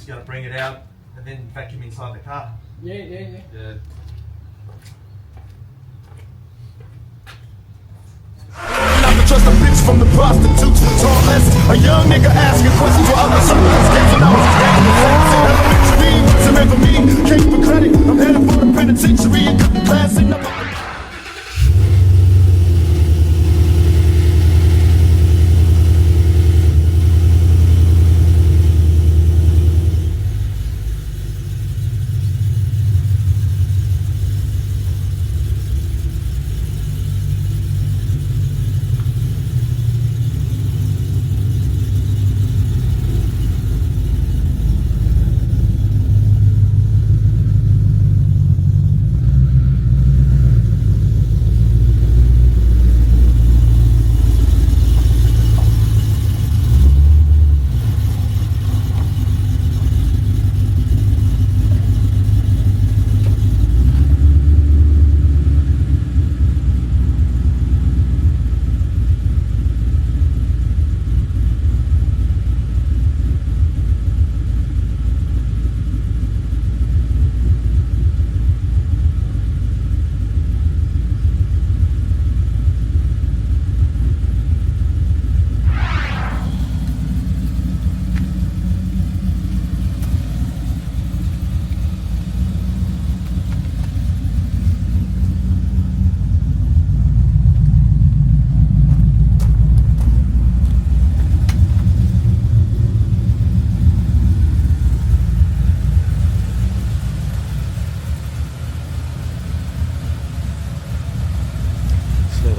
just got to bring it out and then vacuum inside the car. Yeah. Not to trust a bitch from the prostitutes, tall less. A young nigga asking questions while others are escaping. I was elementary, wasn't meant for me. Came for credit, I'm headed for the penitentiary and cut the class in the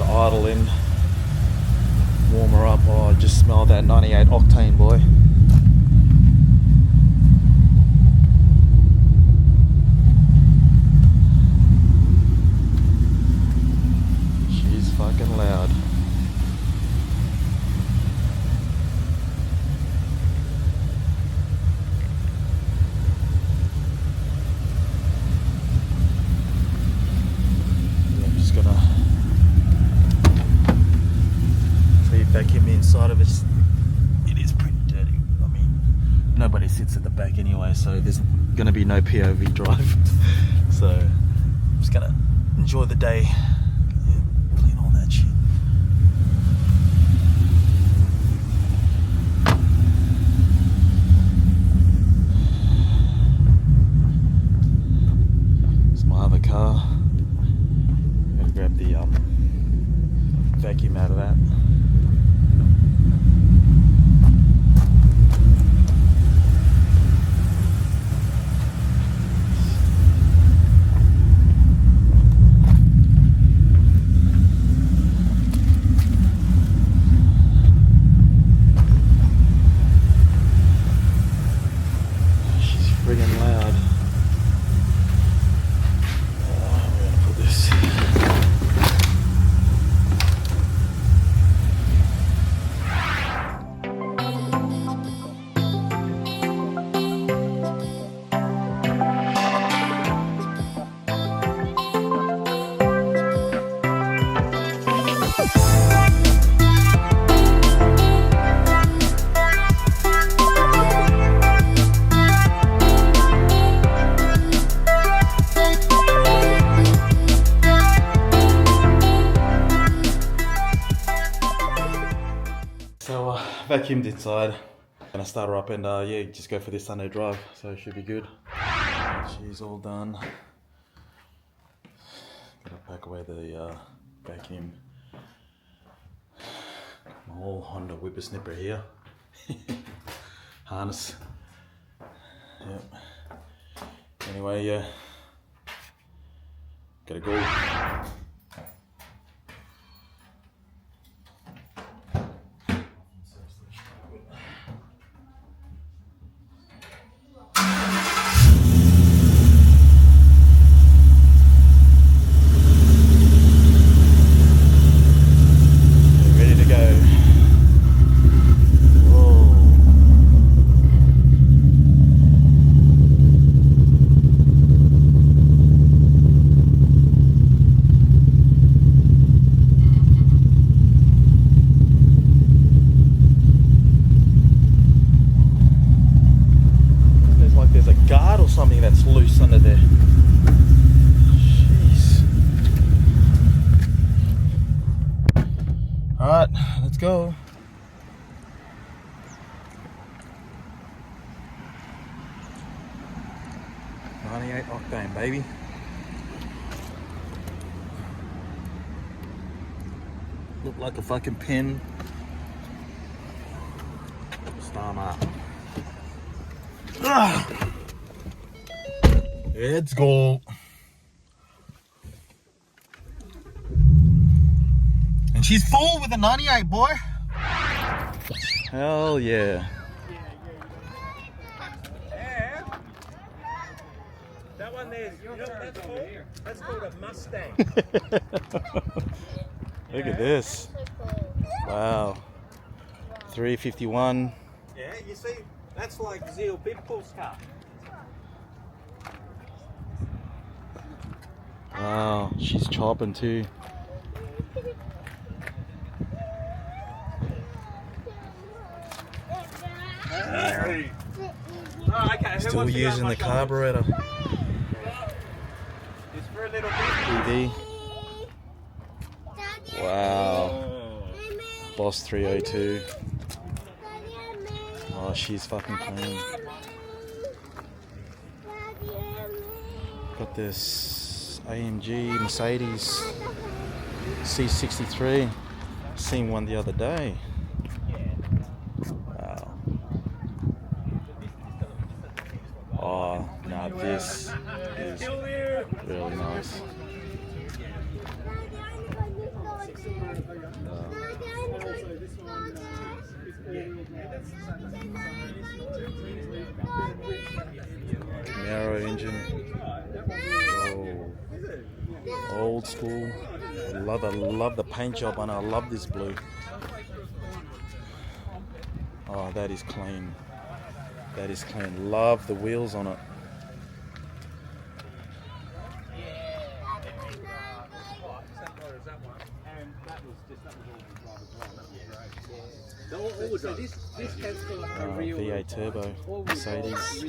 idle in, warm her up. Oh, I just smell that 98 octane, boy. She's fucking loud. I'm just gonna vacuum the inside of it. It is pretty dirty. I mean, nobody sits at the back anyway, so there's gonna be no POV drive. So I'm just gonna enjoy the day, clean all that shit. It's my other car. I'm gonna grab the vacuum out of that. Friggin' loud. We're gonna put this. So vacuumed inside, gonna start her up and yeah, just go for this Sunday drive, so it should be good. She's all done. Gotta pack away the vacuum. My whole Honda whippersnipper here. Harness. Yep. Anyway, yeah. Gotta go. that's loose under there. Jeez. Alright, let's go. .98 octane, baby. Look like a fucking pin. Star mark. Let's go. And she's full with a 98, boy. Hell yeah. That one there, you know what that's called? That's called a Mustang. Look at this. Wow. 351. Yeah, you see, that's like Zeal Bidpool's car. Wow, she's chopping too. Hey. Oh, okay. Who Still wants to go using on the my carburetor. shoulders? Just for a little bit. EV. Wow. Boss 302. Oh, she's fucking clean. Got this AMG Mercedes C63. Seen one the other day. Wow. Oh, now this is really nice. Camaro engine. Oh, old school. I love the paint job on it. I love this blue. Oh, that is clean. That is clean. Love the wheels on it. V8 turbo Mercedes.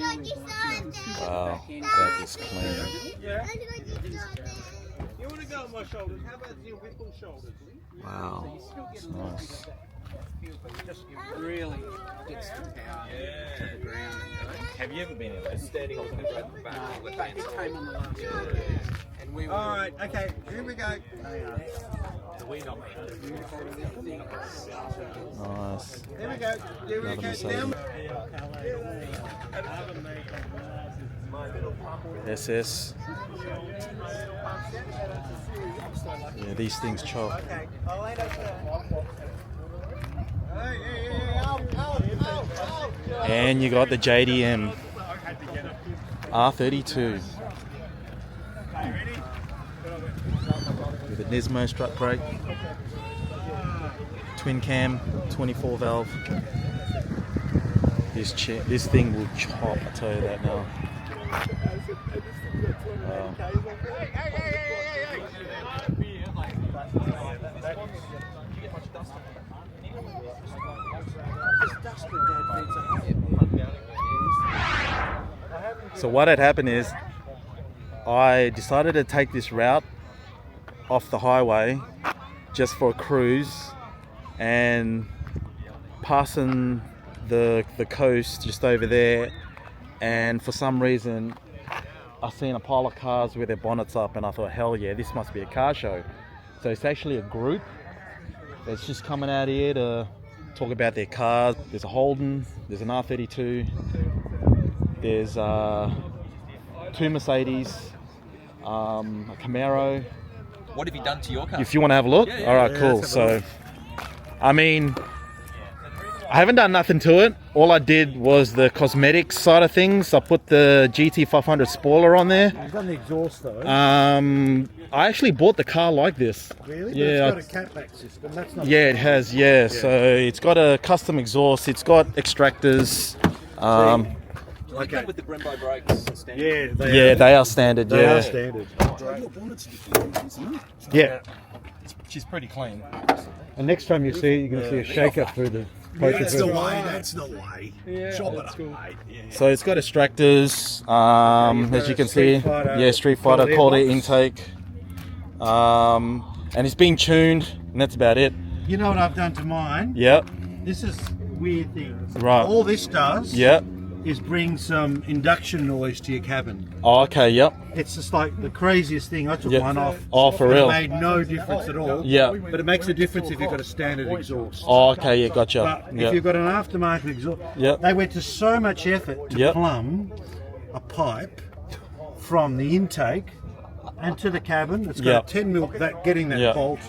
Wow, that is clean. Yeah. You want to go on my shoulders? How about Zeal Bidpool's shoulders? Wow, it's nice. Just really gets the power to the ground. Have you ever been in a standing on the back? In fact, it came on the last one. And we were. All right, okay, here we go. Nice. Here we go. Here we Another go. Mercedes. Down. SS. Yeah, these things chop. Okay, Orlando, And you got the JDM R32 with a Nismo strut brake, twin cam, 24 valve. This thing will chop, I tell you that now. Wow. So what had happened is I decided to take this route off the highway just for a cruise, and passing the coast just over there, and for some reason I seen a pile of cars with their bonnets up, and I thought, hell yeah, this must be a car show. So it's actually a group that's just coming out here to talk about their cars. There's a Holden, there's an R32, there's two Mercedes, a Camaro. What have you done to your car? If you want to have a look. Yeah, all right, cool. So, I mean, I haven't done nothing to it. All I did was the cosmetics side of things. I put the GT500 spoiler on there. You've done the exhaust though. I actually bought the car like this. Really? Yeah. But it's got a catback system. That's not. Yeah, it has. Yeah. So it's got a custom exhaust. It's got extractors. Like come with the Brembo brakes. Yeah. They are standard. They yeah. are standard. Yeah. She's pretty clean. And next time you see it, you're going to see a shake up through the That's the way, That's the way. Yeah, Chop old it school. up, mate. Yeah. So it's got extractors, as you can see. Street Fighter, Yeah, Street Fighter quality box. intake. And it's being tuned, and that's about it. You know what I've done to mine? Yep. This is weird thing. Right. All this does Yep. is bring some induction noise to your cabin. Oh, okay. Yep. It's just like the craziest thing. I took Yep. one off. Oh, for It real? made no difference at all. Yeah. But it makes a difference if you've got a standard exhaust. Oh, okay. Yeah. Gotcha. But Yep. if you've got an aftermarket exhaust, Yep. they went to so much effort to Yep. plumb a pipe from the intake and to the cabin. It's got Yep. a 10 mil, getting that Yep. bolt.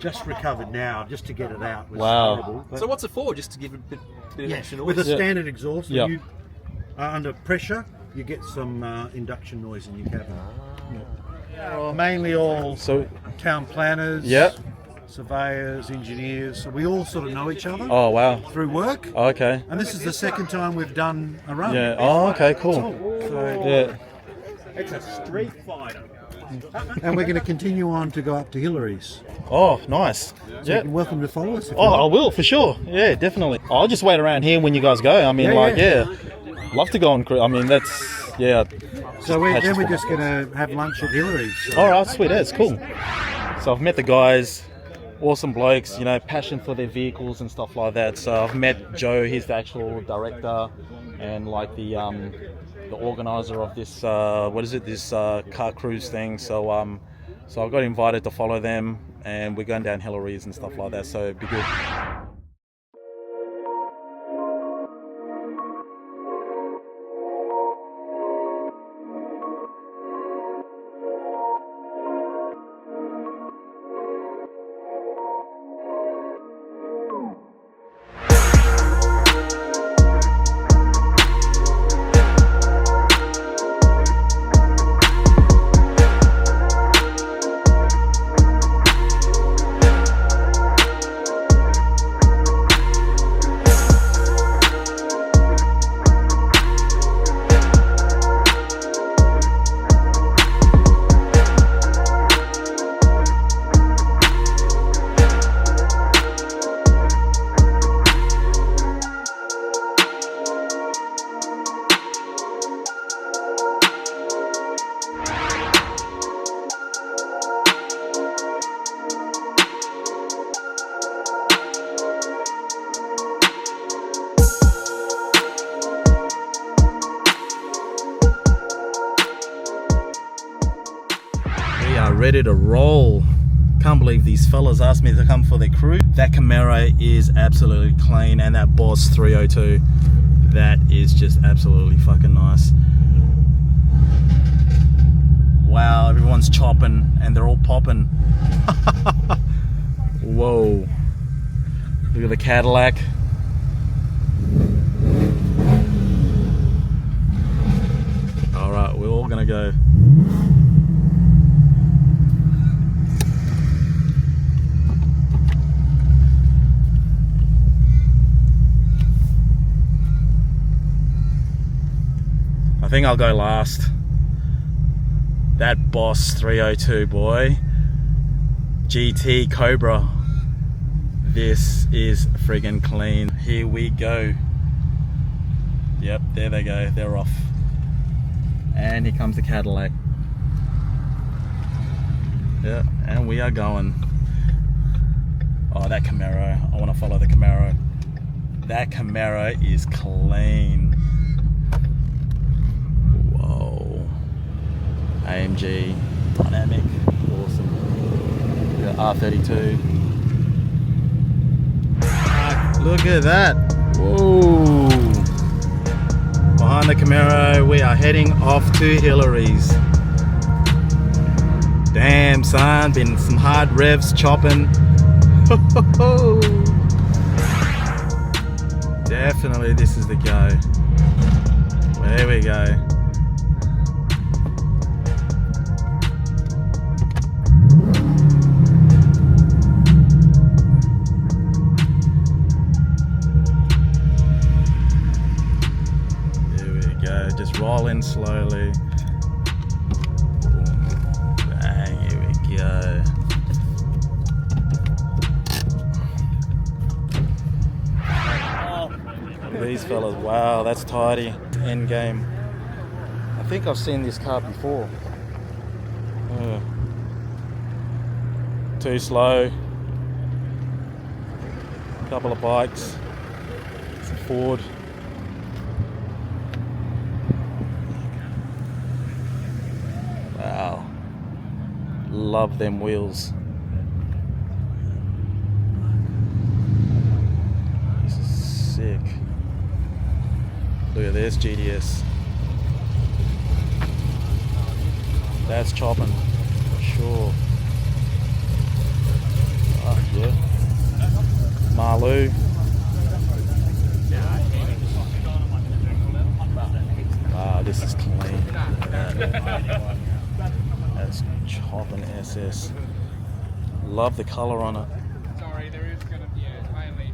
Just recovered now, just to get it out was Wow. horrible. But So what's it for? Just to give a bit of yeah, extra with noise? a Yeah. standard exhaust, Yep. when you are under pressure, you get some induction noise in your cabin. Mainly all So. town planners, Yep. surveyors, engineers. So we all sort of know each other Oh, wow. through work. Okay. And this is the second time we've done a run. Yeah. Oh, okay. Cool. So, Yeah. it's a Street Fighter. And we're going to continue on to go up to Hillary's. Oh, nice. Yeah. You're welcome to follow us. If you Oh, I like. will for sure. Yeah, definitely. I'll just wait around here when you guys go. I mean, Yeah, like, yeah. yeah, love to go on cruise. I mean, that's yeah. So we're passion for just going to have lunch at Hillary's. All right, sweet. That's cool. So I've met the guys, awesome blokes. You know, passion for their vehicles and stuff like that. So I've met Joe. He's the actual director and like the organizer of this. What is it? This car cruise thing. So so I got invited to follow them, and we're going down Hillary's and stuff like that. So it'd be good. We are ready to roll. Can't believe these fellas asked me to come for their crew. That Camaro is absolutely clean, and that Boss 302, that is just absolutely fucking nice. Wow, everyone's chopping and they're all popping. Whoa. Look at the Cadillac. Alright, we're all gonna go. I think I'll go last. That Boss 302, boy. GT Cobra. This is friggin' clean. Here we go. Yep, there they go. They're off. And here comes the Cadillac. Yeah, and we are going. Oh, that Camaro. I want to follow the Camaro. That Camaro is clean. Whoa. AMG dynamic. Awesome. We got R32. Look at that. Whoa. Behind the Camaro, we are heading off to Hillary's. Damn, son, been some hard revs chopping. Definitely this is the go. There we go. Just roll in slowly. Bang, here we go. these fellas. Wow, that's tidy. End game. I think I've seen this car before. Too slow. Couple of bikes. It's a Ford. Wow. Love them wheels. This is sick. Look at this GDS. That's chopping for sure. Oh, yeah. Marlou. Wow, this is clean. That's chopping SS. Love the color on it. Sorry, there is going to be mainly.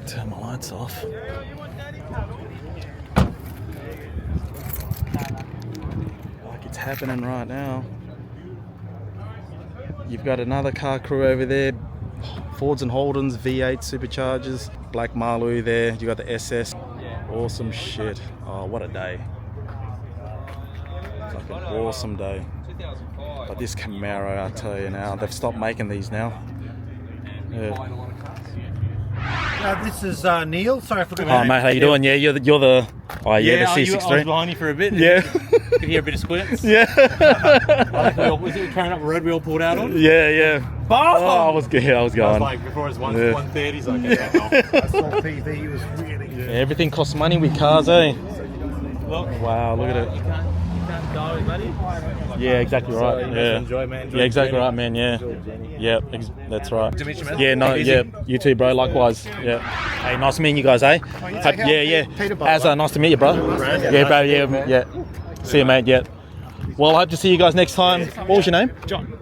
Turn my lights off. Like it's happening right now. You've got another car crew over there. Fords and Holdens, V8 superchargers, Black Marlou there. You got the SS. Awesome shit. Oh, what a day. Fucking awesome day. But this Camaro, I tell you now, they've stopped making these now. Yeah. This is Neil. Sorry for the Oh mate, how you doing? Yeah, you're the oh yeah, the I was C63. behind you for a bit. Yeah. Could hear a bit of squirts. Yeah. Was it carrying up the road we all pulled out on? Yeah. Oh, I was good. I was I going. was like, before it was 1:30, he's like, okay, I saw PV was really good. Everything costs money with cars, eh? Look, Wow, look at it. you can't die with money. Yeah, exactly right. So, Yeah. enjoy, man. Enjoy Yeah, exactly the right, man. Yeah. Yeah, that's right. to meet you, man. Yeah, no, Easy. yeah. You too, bro. Likewise. Yeah. Hey, nice to meet you guys, eh? Yeah. Peter, Azza, nice to meet you, bro. Yeah, bro. Yeah. See you, mate. Yeah. Well, I hope to see you guys next time. What was your name?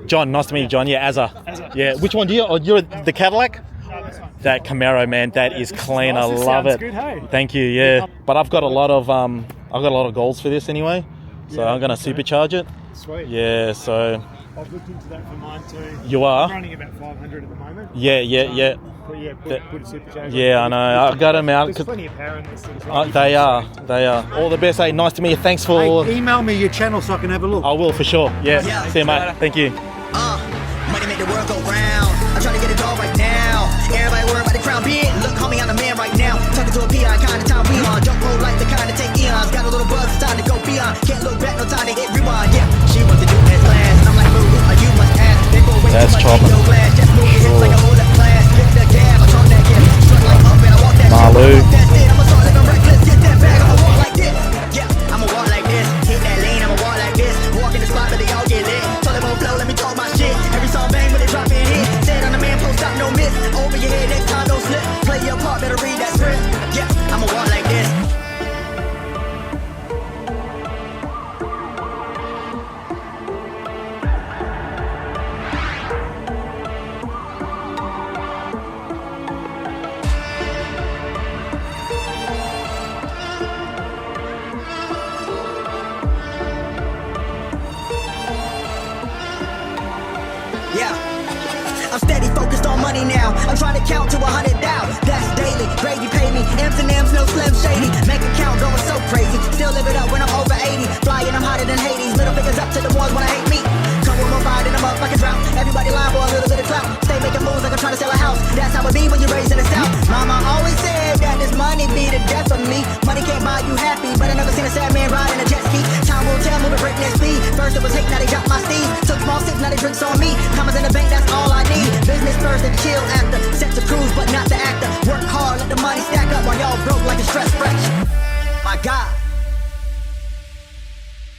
John. Nice to meet you, John. Yeah, Azza. Yeah. Which one do you? Oh, you're the Cadillac. That Camaro, man, that is clean. I love it. good, hey? Thank you. Yeah. But I've got a lot of goals for this anyway, so I'm gonna supercharge it. Sweet. Yeah. So I've looked into that for mine too. you I'm are. running about 500 at the moment. Yeah. But yeah, put a supercharger. Yeah, I know. I got them out. There's 'Cause plenty of power in these things. they are. All the best. Hey, nice to meet you. Thanks for. Hey, email me your channel so I can have a look. I will for sure. Yeah. See you, mate. Thank you. Money make the world go round. I'm trying to get it all right now. Everybody worry about the crown big. Look, homie, I'm the man right now. Talking to a PI, kind of time we on. Don't roll like the kind of take eons. Got a little buzz, it's time to go beyond. Can't look back, no time to hit rewind. Yeah, she wants to do as last. And I'm like, boo, you must ask. They go way That's too much chopping. no glass. Just move your hips like a whole up class. Hit the gab, I talk that gift. Strut like up and I walk that Marlou. shit. That's it, I'ma start living reckless. Get that bag, I'ma walk like this. Yeah, I'ma walk like this. Hit that lane, I'ma walk like this. Walk in the spot, but they all get lit. Told them on flow, let me talk my shit. Every song bang, but they drop in hit. Said on the man, post up, no miss. Over your head, next time, don't slip. Play your part, better read that script. Yeah, I'ma walk like this. Yeah, I'm steady focused on money now. I'm trying to count to 100 down. That's daily. Gravy pay me. M's and M's, no Slim Shady. Make account going so crazy. Still live it up when I'm over 80. Flying, I'm hotter than Hades. Middle fingers up to the ones wanna hate me. Come with my ride and I'm up, I can drown